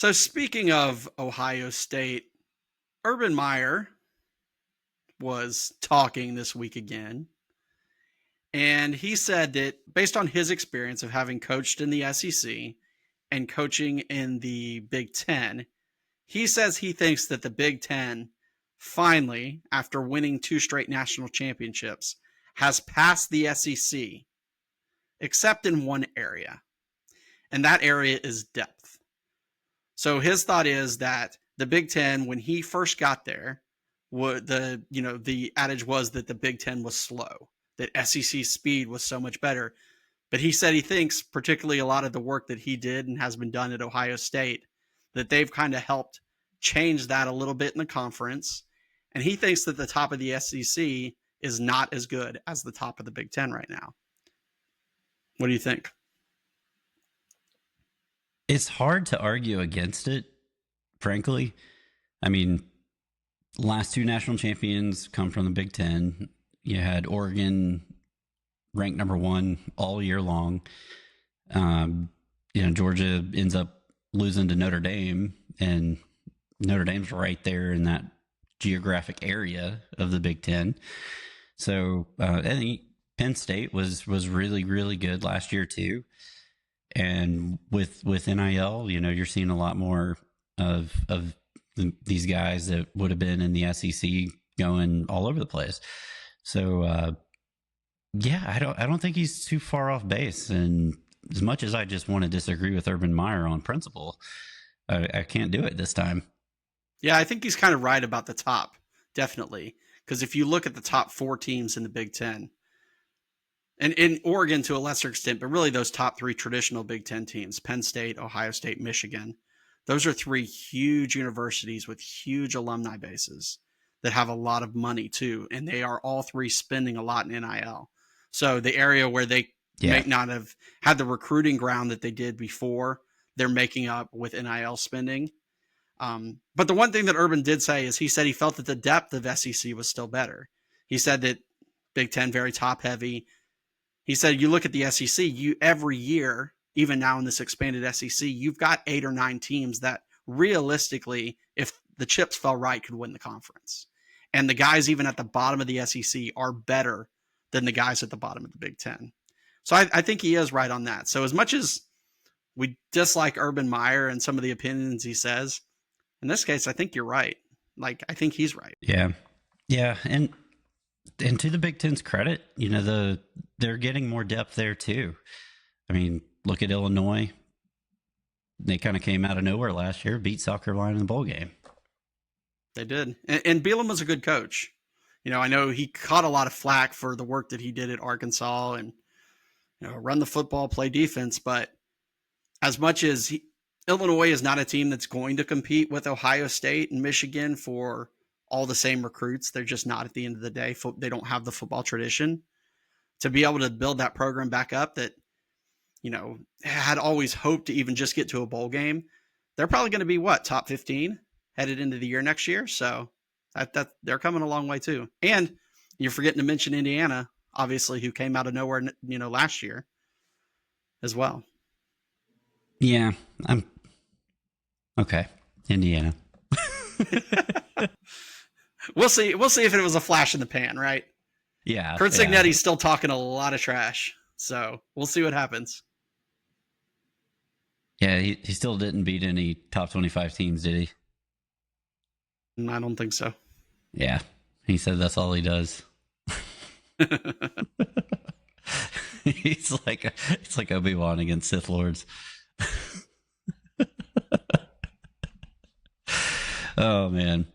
So speaking of Ohio State, Urban Meyer was talking this week again, and he said that based on his experience of having coached in the SEC and coaching in the Big Ten, he says he thinks that the Big Ten finally, after winning two straight national championships, has passed the SEC, except in one area, and that area is depth. So his thought is that the Big Ten, when he first got there, the adage was that the Big Ten was slow, that SEC speed was so much better. But he said he thinks, particularly a lot of the work that he did and has been done at Ohio State, that they've kind of helped change that a little bit in the conference. And he thinks that the top of the SEC is not as good as the top of the Big Ten right now. What do you think? It's hard to argue against it, frankly. I mean, last two national champions come from the Big Ten. You had Oregon ranked number one all year long. Georgia ends up losing to Notre Dame, and Notre Dame's right there in that geographic area of the Big Ten. So I think Penn State was really, really good last year too. And with NIL, you're seeing a lot more of these guys that would have been in the SEC going all over the place. So, I don't think he's too far off base. And as much as I just want to disagree with Urban Meyer on principle, I can't do it this time. Yeah, I think he's kind of right about the top, definitely. Because if you look at the top four teams in the Big Ten, and in Oregon to a lesser extent, but really those top three traditional Big Ten teams, Penn State, Ohio State, Michigan, those are three huge universities with huge alumni bases that have a lot of money too. And they are all three spending a lot in NIL. So the area where they may not have had the recruiting ground that they did before, they're making up with NIL spending. But the one thing that Urban did say is he said he felt that the depth of SEC was still better. He said that Big Ten very top heavy. He said, you look at the SEC, every year, even now in this expanded SEC, you've got 8 or 9 teams that realistically, if the chips fell right, could win the conference. And the guys even at the bottom of the SEC are better than the guys at the bottom of the Big Ten. So I think he is right on that. So as much as we dislike Urban Meyer and some of the opinions he says, in this case, I think you're right. I think he's right. Yeah. Yeah. And to the Big Ten's credit, they're getting more depth there too. I mean, look at Illinois. They kind of came out of nowhere last year, beat South Carolina in the bowl game. They did. And Bielema was a good coach. I know he caught a lot of flack for the work that he did at Arkansas and, run the football, play defense. But as much as Illinois is not a team that's going to compete with Ohio State and Michigan for all the same recruits, they're just not at the end of the day. They don't have the football tradition. To be able to build that program back up that, had always hoped to even just get to a bowl game, they're probably going to be top 15 headed into the year next year. So that they're coming a long way too. And you're forgetting to mention Indiana, obviously, who came out of nowhere, last year as well. Yeah, I'm okay. Indiana. We'll see if it was a flash in the pan, right? Yeah. Kurt Cignetti's still talking a lot of trash, so we'll see what happens. Yeah, he still didn't beat any top 25 teams, did he? I don't think so. Yeah, he said that's all he does. It's like Obi-Wan against Sith Lords. Oh man.